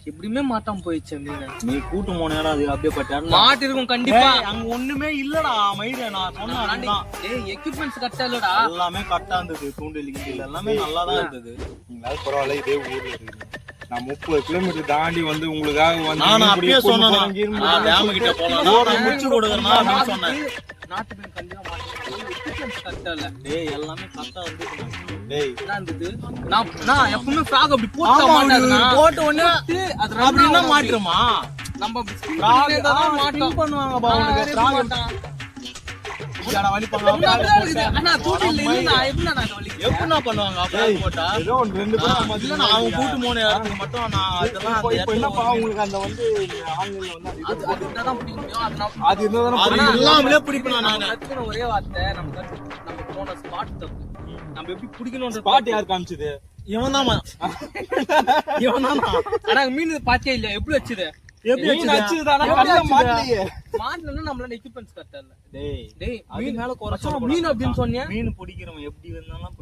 எப்படியுமே மாட்டாம போயிடுச்சு மீன். நீ கூட்டு போனேடா அது அப்படியே பட்டாரு மாட்டு இருக்கும் கண்டிப்பா. அங்க ஒண்ணுமே இல்லடா மயிறு. நான் சொன்னேன் எக்யூப்மெண்ட்ஸ் கரெக்டா இல்லடா. எல்லாமே கரெக்டா இருந்தது. தூண்டில் கிண்டில் எல்லாமே நல்லா தான் இருந்தது. நீங்களாவது பரவாயில்ல, இதே ஊர்ல இருக்கீங்க. நான் 30 கிலோமீட்டர் தாண்டி வந்து உங்களுக்காக வந்து நான் அப்பயே சொன்னேன் டேம் கிட்ட போலாம் முடிச்சு கொடுக்கறனா அப்படின்னு சொன்னேன். நாட்டு மீன் கண்டிப்பா மாட்டேன். எக்யூப்மெண்ட்ஸ் கரெக்டா இல்ல. டேய் எல்லாமே கரெக்டா இருந்தது. டேய் என்ன இருந்தது? நான் எப்பவுமே ஃப்ராக் அப்படி போட்ட மாட்டாதுனா போட்ட உடனே அது அப்படின்னா மாட்டுறமா? நம்ம ஃப்ராக் தான் மாட்டோம் பண்ணுவாங்க பா உனக்கு. ஃப்ராக் யாரா வலிப்பாங்க அண்ணா தூண்டில் இல்ல எப்படினா நான் வலிக்கிறேன். எப்படினா பண்ணுவாங்க ஃப்ராக் போட்டா? ஏதோ ஒன்று ரெண்டு பேரும் இல்ல நான் அவங்க கூட்டு போன இடத்துக்கு மட்டும் நான் அதெல்லாம் அந்த இப்போ என்னப்பா உங்களுக்கு அந்த வந்து ஆன்லைன்ல வந்து அது என்னதான் பிடிக்க முடியும். அது இருந்தா அது எல்லாமே பிடிப்பேன் நான். கத்துன ஒரே வார்த்தை நம்ம போன ஸ்பாட் தப்பு. நம்ம எப்படி பிடிக்கணும்ன்ற பாட்டு யார் காமிச்சது? இவன் தான் ஆனா மீன் பாத்தியா இல்ல எப்படி வச்சுது? எப்படி வச்சுதானா கல்ல மாட்டலையே. மாட்டலன்னா நம்மள எக்யூப்மெண்ட்ஸ் கரெக்டா இல்ல. டேய் டேய் அது மேல குறைச்சா மீன் அப்படின்னு சொன்னியா? மீன் பிடிக்கிறவன் எப்படி வேணாலும்